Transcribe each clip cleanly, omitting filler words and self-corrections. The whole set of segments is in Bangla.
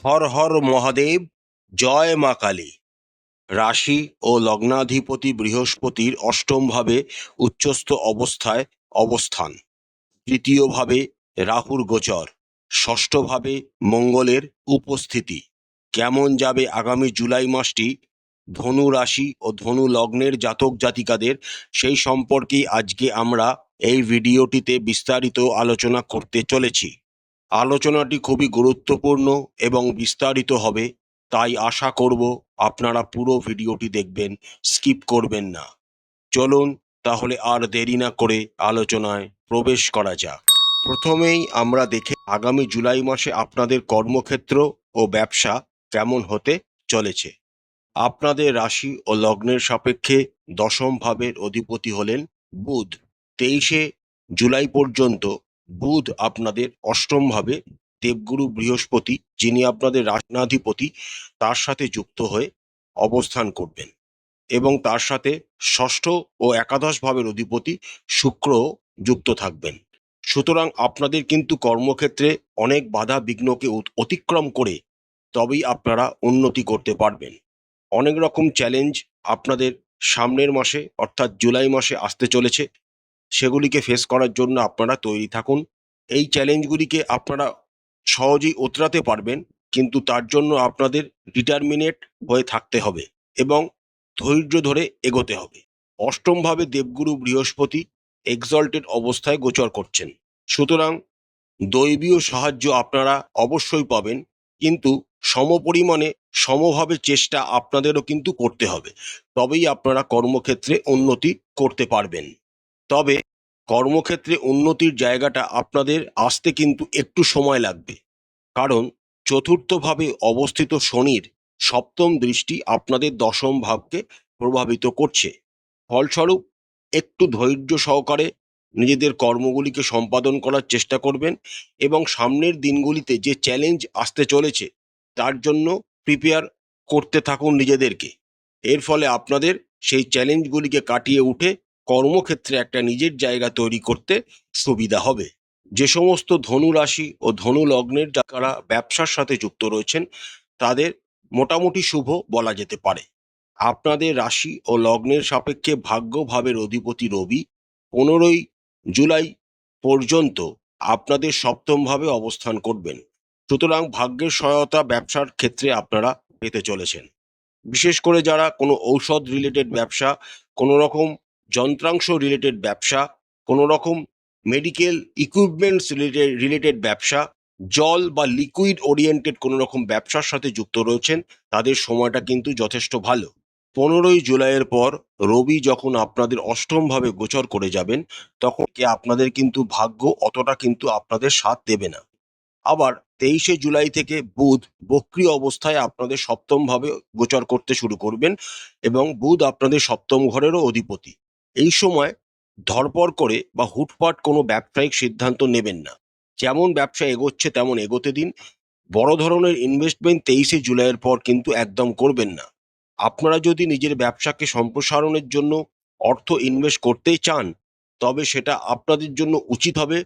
হর হর মহাদেব, জয় মা কালী। রাশি ও লগ্নাধিপতি বৃহস্পতির অষ্টমভাবে উচ্চস্থ অবস্থায় অবস্থান, তৃতীয়ভাবে রাহুর গোচর, ষষ্ঠভাবে মঙ্গলের উপস্থিতি। কেমন যাবে আগামী জুলাই মাসটি ধনু রাশি ও ধনু লগ্নের জাতক জাতিকাদের, সেই সম্পর্কেই আজকে আমরা এই ভিডিওটিতে বিস্তারিত আলোচনা করতে চলেছি। আলোচনাটি খুবই গুরুত্বপূর্ণ এবং বিস্তারিত হবে, তাই আশা করব আপনারা পুরো ভিডিওটি দেখবেন, স্কিপ করবেন না। চলুন তাহলে আর দেরি না করে আলোচনায় প্রবেশ করা যাক। প্রথমেই আমরা দেখে আগামী জুলাই মাসে আপনাদের কর্মক্ষেত্র ও ব্যবসা কেমন হতে চলেছে। আপনাদের রাশি ও লগ্নের সাপেক্ষে দশম ভাবের অধিপতি হলেন বুধ। 23শে জুলাই পর্যন্ত বুধ আপনাদের অষ্টম ভাবে দেবগুরু বৃহস্পতি, যিনি আপনাদের রাশনাধিপতি, তার সাথে যুক্ত হয়ে অবস্থান করবেন এবং তার সাথে ষষ্ঠ ও একাদশ ভাবের অধিপতি শুক্র যুক্ত থাকবেন। সুতরাং আপনাদের কিন্তু কর্মক্ষেত্রে অনেক বাধা বিঘ্নকে অতিক্রম করে তবেই আপনারা উন্নতি করতে পারবেন। অনেক রকম চ্যালেঞ্জ আপনাদের সামনের মাসে অর্থাৎ জুলাই মাসে আসতে চলেছে, সেগুলিকে ফেস করার জন্য আপনারা তৈরি থাকুন। এই চ্যালেঞ্জগুলিকে আপনারা সহজেই উতরাতে পারবেন, কিন্তু তার জন্য আপনাদের ডিটারমিনেট হয়ে থাকতে হবে এবং ধৈর্য ধরে এগোতে হবে। অষ্টমভাবে দেবগুরু বৃহস্পতি এক্সল্টেড অবস্থায় গোচর করছেন। সুতরাং দৈবীয় সাহায্য আপনারা অবশ্যই পাবেন, কিন্তু সমপরিমাণে সমভাবে চেষ্টা আপনাদেরও কিন্তু করতে হবে, তবেই আপনারা কর্মক্ষেত্রে উন্নতি করতে পারবেন। তবে কর্মক্ষেত্রে উন্নতির জায়গাটা আপনাদের আসতে কিন্তু একটু সময় লাগবে, কারণ চতুর্থভাবে অবস্থিত শনির সপ্তম দৃষ্টি আপনাদের দশম ভাবকে প্রভাবিত করছে। ফলস্বরূপ একটু ধৈর্য সহকারে নিজেদের কর্মগুলিকে সম্পাদন করার চেষ্টা করবেন এবং সামনের দিনগুলিতে যে চ্যালেঞ্জ আসতে চলেছে তার জন্য প্রিপেয়ার করতে থাকুন নিজেদেরকে। এর ফলে আপনাদের সেই চ্যালেঞ্জগুলিকে কাটিয়ে উঠে কর্মক্ষেত্রে একটা নিজের জায়গা তৈরি করতে সুবিধা হবে। যে সমস্ত ধনু রাশি ও ধনু লগ্নের যারা ব্যবসার সাথে যুক্ত রয়েছেন, তাদের মোটামুটি শুভ বলা যেতে পারে। আপনাদের রাশি ও লগ্নের সাপেক্ষে ভাগ্য ভাবের অধিপতি রবি 15ই জুলাই পর্যন্ত আপনাদের সপ্তম ভাবে অবস্থান করবেন। সুতরাং ভাগ্যের সহায়তা ব্যবসার ক্ষেত্রে আপনারা পেতে চলেছেন। বিশেষ করে যারা কোনো ঔষধ রিলেটেড ব্যবসা, কোনো রকম যন্ত্রাংশ রিলেটেড ব্যবসা, কোনো রকম মেডিকেল ইকুইপমেন্টস রিলেটেড ব্যবসা, জল বা লিকুইড ওরিয়েন্টেড কোনো রকম ব্যবসার সাথে যুক্ত রয়েছেন, তাদের সময়টা কিন্তু যথেষ্ট ভালো। 15ই জুলাইয়ের পর রবি যখন আপনাদের অষ্টম ভাবে গোচর করে যাবেন, তখন আপনাদের কিন্তু ভাগ্য অতটা কিন্তু আপনাদের সাথ দেবে না। আবার 23শে জুলাই থেকে বুধ বক্রী অবস্থায় আপনাদের সপ্তম ভাবে গোচর করতে শুরু করবেন এবং বুধ আপনাদের সপ্তম ঘরেরও অধিপতি। এই সময় ধরপড় করে বা হুটপাট কোনো ব্যবসায়িক সিদ্ধান্ত নেবেন না। যেমন ব্যবসা এগোচ্ছে তেমন এগোতে দিন। বড় ধরনের ইনভেস্টমেন্ট 23শে জুলাইয়ের পর কিন্তু একদম করবেন না। আপনারা যদি নিজের ব্যবসাকে সম্প্রসারণের জন্য অর্থ ইনভেস্ট করতেই চান, তবে সেটা আপনাদের জন্য উচিত হবে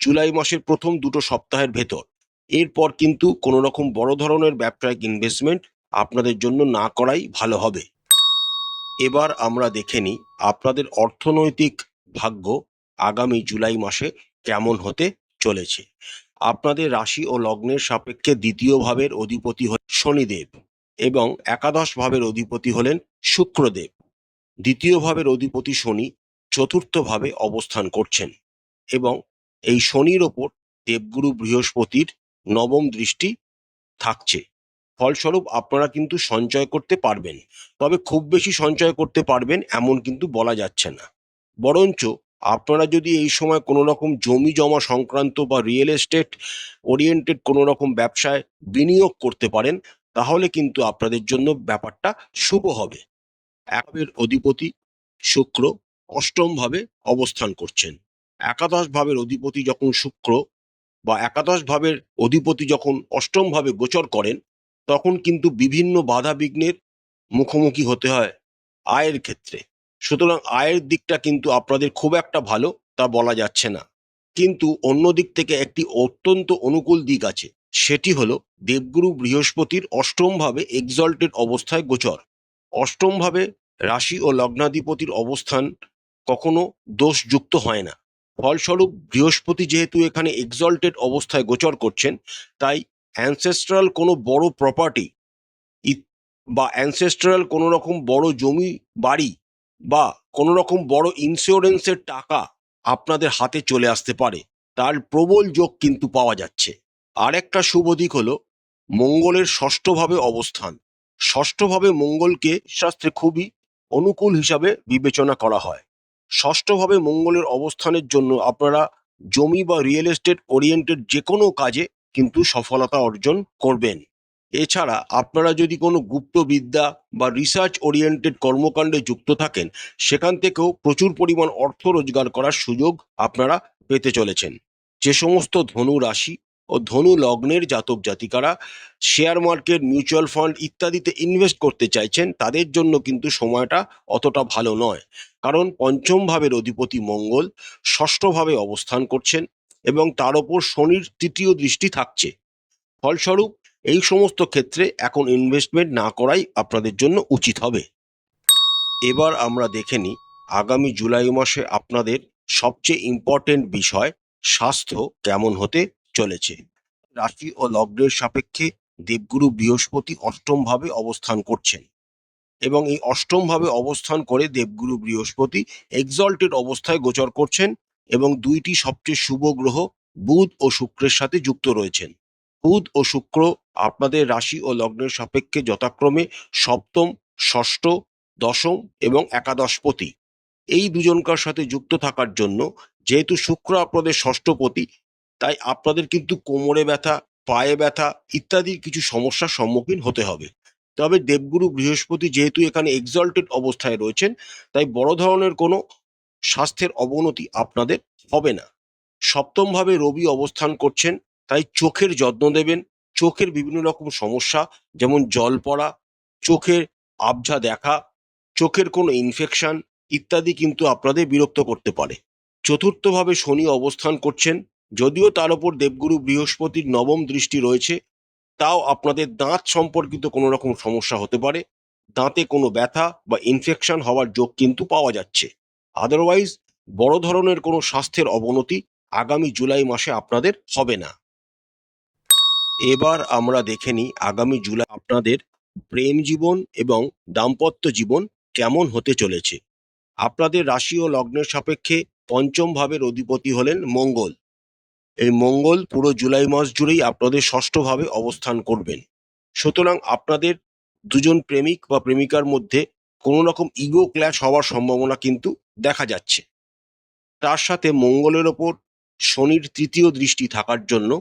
জুলাই মাসের প্রথম দুটো সপ্তাহের ভেতর। এরপর কিন্তু কোনো রকম বড় ধরনের ব্যবসায়িক ইনভেস্টমেন্ট আপনাদের জন্য না করাই ভালো হবে। এবার আমরা দেখে নিই আপনাদের অর্থনৈতিক ভাগ্য আগামী জুলাই মাসে কেমন হতে চলেছে। আপনাদের রাশি ও লগ্নের সাপেক্ষে দ্বিতীয় ভাবের অধিপতি হলেন শনিদেব এবং একাদশ ভাবের অধিপতি হলেন শুক্রদেব। দ্বিতীয় ভাবের অধিপতি শনি চতুর্থ ভাবে অবস্থান করছেন এবং এই শনির ওপর দেবগুরু বৃহস্পতির নবম দৃষ্টি থাকছে। ফলস্বরূপ আপনারা কিন্তু সঞ্চয় করতে পারবেন, তবে খুব বেশি সঞ্চয় করতে পারবেন এমন কিন্তু বলা যাচ্ছে না। বরঞ্চ আপনারা যদি এই সময় কোনো রকম জমি জমা সংক্রান্ত বা রিয়েল এস্টেট ওরিয়েন্টেড কোনো রকম ব্যবসায় বিনিয়োগ করতে পারেন, তাহলে কিন্তু আপনাদের জন্য ব্যাপারটা শুভ হবে। একের অধিপতি শুক্র অষ্টম ভাবে অবস্থান করছেন। একাদশ ভাবের অধিপতি যখন শুক্র বা একাদশ ভাবের অধিপতি যখন অষ্টম ভাবে গোচর করেন, তখন কিন্তু বিভিন্ন বাধা বিঘ্নের মুখোমুখি হতে হয় আয়ের ক্ষেত্রে। সুতরাং আয়ের দিকটা কিন্তু আপনাদের খুব একটা ভালো তা বলা যাচ্ছে না, কিন্তু অন্য দিক থেকে একটি অত্যন্ত অনুকূল দিক আছে। সেটি হলো দেবগুরু বৃহস্পতির অষ্টমভাবে এক্সল্টেড অবস্থায় গোচর। অষ্টমভাবে রাশি ও লগ্নাধিপতির অবস্থান কখনো দোষযুক্ত হয় না। ফলস্বরূপ বৃহস্পতি যেহেতু এখানে এক্সল্টেড অবস্থায় গোচর করছেন, তাই অ্যানসেস্ট্রাল কোনো বড় প্রপার্টি বা অ্যানসেস্ট্রাল কোনো রকম বড় জমি বাড়ি বা কোনো রকম বড় ইন্স্যুরেন্সের টাকা আপনাদের হাতে চলে আসতে পারে, তার প্রবল যোগ কিন্তু পাওয়া যাচ্ছে। আর একটা শুভ দিক হলো মঙ্গলের ষষ্ঠভাবে অবস্থান। ষষ্ঠভাবে মঙ্গলকে শাস্ত্রে খুবই অনুকূল হিসাবে বিবেচনা করা হয়। ষষ্ঠভাবে মঙ্গলের অবস্থানের জন্য আপনারা জমি বা রিয়েল এস্টেট ওরিয়েন্টেড যে কোনো কাজে কিন্তু সফলতা অর্জন করবেন। এছাড়া আপনারা যদি কোনো গুপ্তবিদ্যা বা রিসার্চ ওরিয়েন্টেড কর্মকাণ্ডে যুক্ত থাকেন, সেখান থেকেও প্রচুর পরিমাণ অর্থ রোজগার করার সুযোগ আপনারা পেতে চলেছেন। যে সমস্ত ধনু রাশি ও ধনু লগ্নের জাতক জাতিকারা শেয়ার মার্কেট, মিউচুয়াল ফান্ড ইত্যাদিতে ইনভেস্ট করতে চাইছেন, তাদের জন্য কিন্তু সময়টা অতটা ভালো নয়। কারণ পঞ্চম ভাবের অধিপতি মঙ্গল ষষ্ঠভাবে অবস্থান করছেন এবং তার ওপর শনির তৃতীয় দৃষ্টি থাকছে। ফলস্বরূপ এই সমস্ত ক্ষেত্রে এখন ইনভেস্টমেন্ট না করাই আপনাদের জন্য উচিত হবে। এবার আমরা দেখে নিই আগামী জুলাই মাসে আপনাদের সবচেয়ে ইম্পর্টেন্ট বিষয় স্বাস্থ্য কেমন হতে চলেছে। রাশি ও লগ্নের সাপেক্ষে দেবগুরু বৃহস্পতি অষ্টমভাবে অবস্থান করছেন এবং এই অষ্টমভাবে অবস্থান করে দেবগুরু বৃহস্পতি এক্সল্টেড অবস্থায় গোচর করছেন এবং দুইটি সবচেয়ে শুভ গ্রহ বুধ ও শুক্রের সাথে যুক্ত রয়েছেন। বুধ ও শুক্র আপনাদের রাশি ও লগ্নের সাপেক্ষে যথাক্রমে সপ্তম, ষষ্ঠ, দশম এবং একাদশপতি। এই দুজনকার সাথে যুক্ত থাকার জন্য, যেহেতু শুক্র আপনাদের ষষ্ঠপতি, তাই আপনাদের কিন্তু কোমরে ব্যথা, পায়ে ব্যথা ইত্যাদির কিছু সমস্যার সম্মুখীন হতে হবে। তবে দেবগুরু বৃহস্পতি যেহেতু এখানে এক্সল্টেড অবস্থায় রয়েছেন, তাই বড় ধরনের কোনো স্বাস্থ্যের অবনতি আপনাদের হবে না। সপ্তমভাবে রবি অবস্থান করছেন, তাই চোখের যত্ন দেবেন। চোখের বিভিন্ন রকম সমস্যা, যেমন জল পড়া, চোখের আবঝা দেখা, চোখের কোনো ইনফেকশন ইত্যাদি কিন্তু আপনাদের বিরক্ত করতে পারে। চতুর্থভাবে শনি অবস্থান করছেন, যদিও তার উপর দেবগুরু বৃহস্পতির নবম দৃষ্টি রয়েছে, তাও আপনাদের দাঁত সম্পর্কিত কোনো রকম সমস্যা হতে পারে। দাঁতে কোনো ব্যথা বা ইনফেকশন হওয়ার যোগ কিন্তু পাওয়া যাচ্ছে। আদারওয়াইজ বড় ধরনের কোনো স্বাস্থ্যের অবনতি আগামী জুলাই মাসে আপনাদের হবে না। এবার আমরা দেখে নিই আগামী জুলাই আপনাদের প্রেম জীবন এবং দাম্পত্য জীবন কেমন হতে চলেছে। আপনাদের রাশি ও লগ্নের সাপেক্ষে পঞ্চম ভাবের অধিপতি হলেন মঙ্গল। এই মঙ্গল পুরো জুলাই মাস জুড়েই আপনাদের ষষ্ঠভাবে অবস্থান করবেন। সুতরাং আপনাদের দুজন প্রেমিক বা প্রেমিকার মধ্যে কোনো রকম ইগো ক্ল্যাশ হওয়ার সম্ভাবনা কিন্তু দেখা যাচ্ছে। তার সাথে মঙ্গলের ওপর শনির তৃতীয় দৃষ্টি থাকার জন্য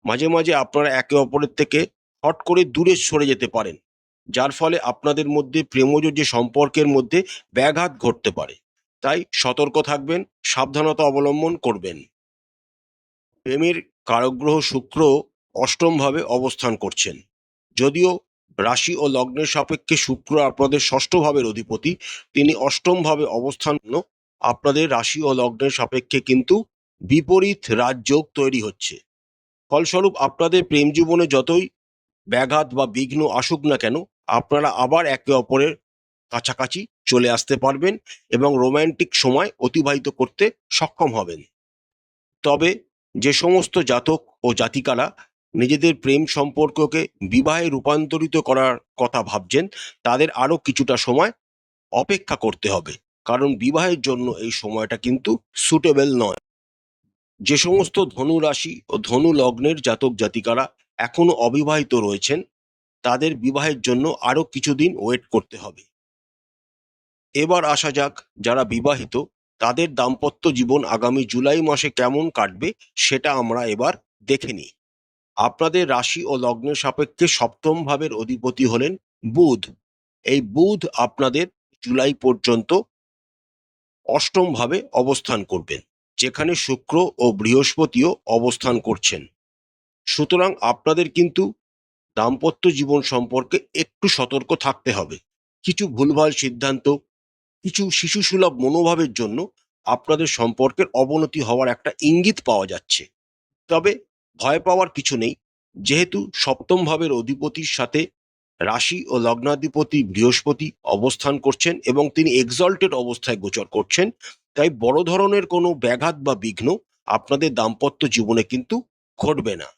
মাঝে মাঝে আপনারা একে অপরের থেকে হট করে দূরে সরে যেতে পারেন, যার ফলে আপনাদের মধ্যে প্রেমজ যে সম্পর্কের মধ্যে ব্যাঘাত ঘটতে পারে। তাই সতর্ক থাকবেন, সাবধানতা অবলম্বন করবেন। প্রেমের কারকগ্রহ শুক্র অষ্টমভাবে অবস্থান করছেন। যদিও রাশি ও লগ্নের সাপেক্ষে শুক্র আপনাদের ষষ্ঠ ভাবের অধিপতি, তিনি অষ্টমভাবে অবস্থান আপনাদের রাশি ও লগ্নের সাপেক্ষে কিন্তু বিপরীত রাজযোগ তৈরি হচ্ছে। ফলস্বরূপ আপনাদের প্রেম জীবনে যতই ব্যাঘাত বা বিঘ্ন আসুক না কেন, আপনারা আবার একে অপরের কাছাকাছি চলে আসতে পারবেন এবং রোম্যান্টিক সময় অতিবাহিত করতে সক্ষম হবেন। তবে যে সমস্ত জাতক ও জাতিকারা নিজেদের প্রেম সম্পর্ককে বিবাহে রূপান্তরিত করার কথা ভাবছেন, তাদের আরও কিছুটা সময় অপেক্ষা করতে হবে, কারণ বিবাহের জন্য এই সময়টা কিন্তু সুটেবল নয়। যে সমস্ত ধনু রাশি ও ধনু লগ্নের জাতক জাতিকারা এখনো অবিবাহিত রয়েছেন, তাদের বিবাহের জন্য আরও কিছুদিন ওয়েট করতে হবে। এবার আসা যাক যারা বিবাহিত, তাদের দাম্পত্য জীবন আগামী জুলাই মাসে কেমন কাটবে সেটা আমরা এবার দেখে নিই। আপনাদের রাশি ও লগ্নের সাপেক্ষে সপ্তম ভাবের অধিপতি হলেন বুধ। এই বুধ আপনাদের জুলাই পর্যন্ত অষ্টম ভাবে অবস্থান করবেন, যেখানে শুক্র ও বৃহস্পতিও অবস্থান করছেন। সুতরাং আপনাদের কিন্তু দাম্পত্য জীবন সম্পর্কে একটু সতর্ক থাকতে হবে। কিছু ভুলভাল সিদ্ধান্ত, কিছু শিশুসুলভ মনোভাবের জন্য আপনাদের সম্পর্কের অবনতি হওয়ার একটা ইঙ্গিত পাওয়া যাচ্ছে। তবে ভয় পাওয়ার কিছু নেই, যেহেতু সপ্তম ভাবের অধিপতির সাথে রাশি ও লগ্নাধিপতি বৃহস্পতি অবস্থান করছেন এবং তিনি এক্সল্টেড অবস্থায় গোচর করছেন, তাই বড় ধরনের কোনো ব্যাঘাত বা বিঘ্ন আপনাদের দাম্পত্য জীবনে কিন্তু ঘটবে না।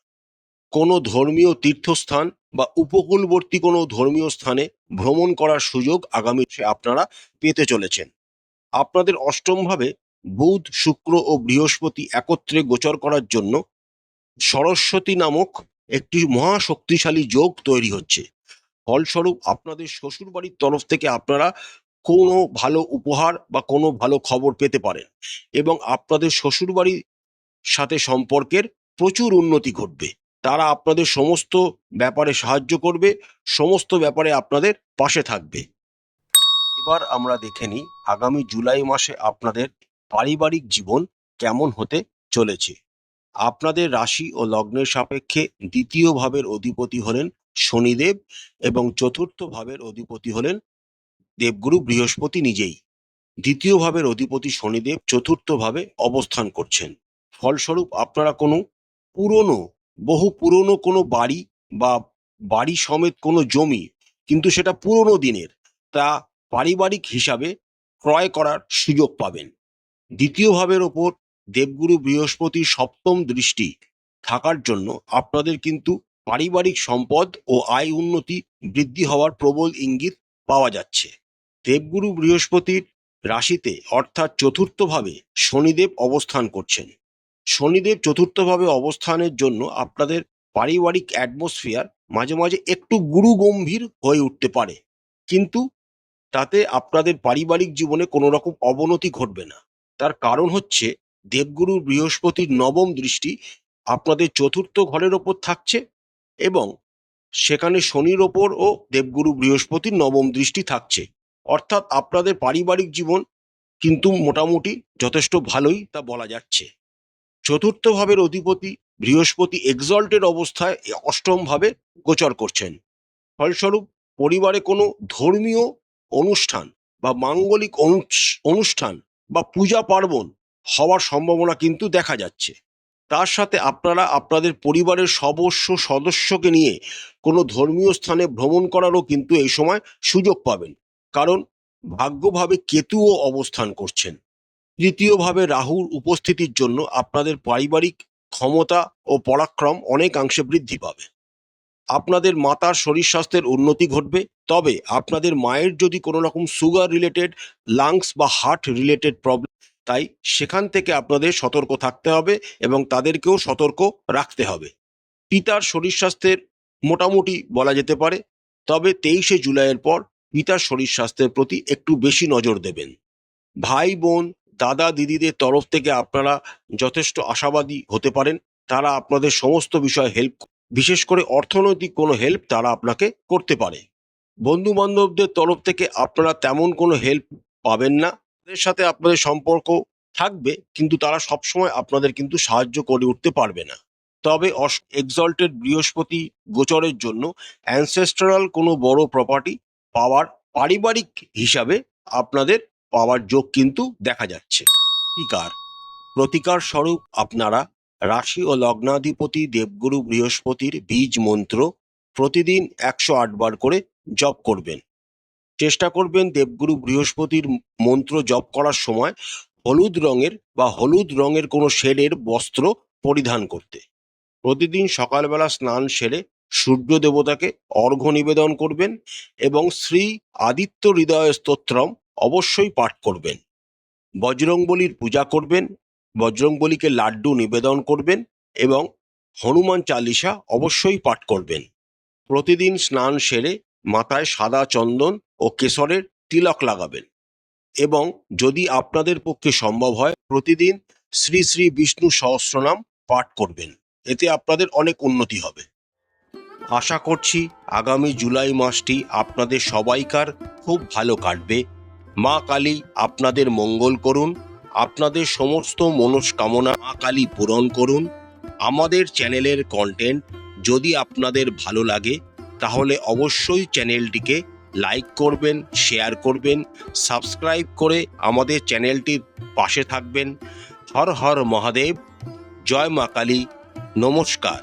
কোনো ধর্মীয় তীর্থস্থান বা উপকূলবর্তী কোনো ধর্মীয় স্থানে ভ্রমণ করার সুযোগ আগামী আপনারা পেতে চলেছেন। আপনাদের অষ্টমভাবে বুধ, শুক্র ও বৃহস্পতি একত্রে গোচর করার জন্য সরস্বতী নামক একটি মহা শক্তিশালী যোগ তৈরি হচ্ছে। ফলস্বরূপ আপনাদের শ্বশুরবাড়ির তরফ থেকে আপনারা কোনো ভালো উপহার বা কোনো ভালো খবর পেতে পারেন এবং আপনাদের শ্বশুরবাড়ির সাথে সম্পর্কের প্রচুর উন্নতি ঘটবে। তারা আপনাদের সমস্ত ব্যাপারে সাহায্য করবে, সমস্ত ব্যাপারে আপনাদের পাশে থাকবে। এবার আমরা দেখে নিই আগামী জুলাই মাসে আপনাদের পারিবারিক জীবন কেমন হতে চলেছে। আপনাদের রাশি ও লগ্নের সাপেক্ষে দ্বিতীয় ভাবের অধিপতি হলেন শনিদেব এবং চতুর্থ ভাবের অধিপতি হলেন দেবগুরু বৃহস্পতি নিজেই। দ্বিতীয় ভাবের অধিপতি শনিদেব চতুর্থ ভাবে অবস্থান করছেন। ফলস্বরূপ আপনারা কোনো পুরনো, বহু পুরনো কোনো বাড়ি বা বাড়ি সমেত কোনো জমি, কিন্তু সেটা পুরনো দিনের, তা পারিবারিক হিসাবে ক্রয় করার সুযোগ পাবেন। দ্বিতীয় ভাবের ওপর দেবগুরু বৃহস্পতির সপ্তম দৃষ্টি থাকার জন্য আপনাদের কিন্তু পারিবারিক সম্পদ ও আয় উন্নতি বৃদ্ধি হওয়ার প্রবল ইঙ্গিত পাওয়া যাচ্ছে। দেবগুরু বৃহস্পতির রাশিতে অর্থাৎ চতুর্থভাবে শনিদেব অবস্থান করছেন। শনিদেব চতুর্থভাবে অবস্থানের জন্য আপনাদের পারিবারিক অ্যাটমসফিয়ার মাঝে মাঝে একটু গুরুগম্ভীর হয়ে উঠতে পারে, কিন্তু তাতে আপনাদের পারিবারিক জীবনে কোনো রকম অবনতি ঘটবে না। তার কারণ হচ্ছে দেবগুরু বৃহস্পতির নবম দৃষ্টি আপনাদের চতুর্থ ঘরের ওপর থাকছে এবং সেখানে শনির ওপরও দেবগুরু বৃহস্পতির নবম দৃষ্টি থাকছে। অর্থাৎ আপনাদের পারিবারিক জীবন কিন্তু মোটামুটি যথেষ্ট ভালোই তা বলা যাচ্ছে। চতুর্থ ভাবের অধিপতি বৃহস্পতি এক্সল্টেড অবস্থায় অষ্টম ভাবে গোচর করছেন। ফলস্বরূপ পরিবারে কোনো ধর্মীয় অনুষ্ঠান বা মাঙ্গলিক অনুষ্ঠান বা পূজা পার্বণ হওয়ার সম্ভাবনা কিন্তু দেখা যাচ্ছে। তার সাথে আপনারা আপনাদের পরিবারের সদস্যকে নিয়ে কোনো ধর্মীয় স্থানে ভ্রমণ করারও কিন্তু এই সময় সুযোগ পাবেন, কারণ ভাগ্যভাবে কেতুও অবস্থান করছেন। তৃতীয়ভাবে রাহুর উপস্থিতির জন্য আপনাদের পারিবারিক ক্ষমতা ও পরাক্রম অনেকাংশে বৃদ্ধি পাবে। আপনাদের মাতার শরীর স্বাস্থ্যের উন্নতি ঘটবে, তবে আপনাদের মায়ের যদি কোনো রকম সুগার রিলেটেড, লাংস বা হার্ট রিলেটেড প্রবলেম, তাই সেখান থেকে আপনাদের সতর্ক থাকতে হবে এবং তাদেরকেও সতর্ক রাখতে হবে। পিতার শরীর স্বাস্থ্যের মোটামুটি বলা যেতে পারে, তবে 23শে জুলাইয়ের পর পিতার শরীর স্বাস্থ্যের প্রতি একটু বেশি নজর দেবেন। ভাই বোন, দাদা দিদিদের তরফ থেকে আপনারা যথেষ্ট আশাবাদী হতে পারেন। তারা আপনাদের সমস্ত বিষয়ে হেল্প, বিশেষ করে অর্থনৈতিক কোনো হেল্প তারা আপনাকে করতে পারে। বন্ধু বান্ধবদের তরফ থেকে আপনারা তেমন কোনো হেল্প পাবেন না। তাদের সাথে আপনাদের সম্পর্ক থাকবে, কিন্তু তারা সবসময় আপনাদের কিন্তু সাহায্য করে উঠতে পারবে না। তবে এক্সল্টেড বৃহস্পতি গোচরের জন্য অ্যানসেস্ট্রাল কোনো বড় প্রপার্টি পাওয়ার, পারিবারিক হিসাবে আপনাদের পাওয়ার যোগ কিন্তু দেখা যাচ্ছে। প্রতিকার স্বরূপ আপনারা রাশি ও লগ্নাধিপতি দেবগুরু বৃহস্পতির বীজ মন্ত্র প্রতিদিন 108 বার করে জপ করবেন। চেষ্টা করবেন দেবগুরু বৃহস্পতির মন্ত্র জপ করার সময় হলুদ রঙের কোনো শেডের বস্ত্র পরিধান করতে। প্রতিদিন সকালবেলা স্নান সেরে সূর্য দেবতাকে অর্ঘ্য নিবেদন করবেন এবং শ্রী আদিত্য হৃদয় স্তোত্রম অবশ্যই পাঠ করবেন। বজরংবলীর পূজা করবেন, বজরংবলীকে লাড্ডু নিবেদন করবেন এবং হনুমান চালিসা অবশ্যই পাঠ করবেন। প্রতিদিন স্নান সেরে মাথায় সাদা চন্দন ও কেশরের তিলক লাগাবেন এবং যদি আপনাদের পক্ষে সম্ভব হয় প্রতিদিন শ্রী শ্রী বিষ্ণু সহস্রনাম পাঠ করবেন। এতে আপনাদের অনেক উন্নতি হবে। আশা করছি আগামী জুলাই মাসটি আপনাদের সবাইকার খুব ভালো কাটবে। মা কালী আপনাদের মঙ্গল করুন, আপনাদের সমস্ত মনস্কামনা মা কালী পূরণ করুন। আমাদের চ্যানেলের কন্টেন্ট যদি আপনাদের ভালো লাগে তাহলে অবশ্যই চ্যানেলটিকে লাইক করবেন, শেয়ার করবেন, সাবস্ক্রাইব করে আমাদের চ্যানেলটির পাশে থাকবেন। হর হর মহাদেব, জয় মা কালী, নমস্কার।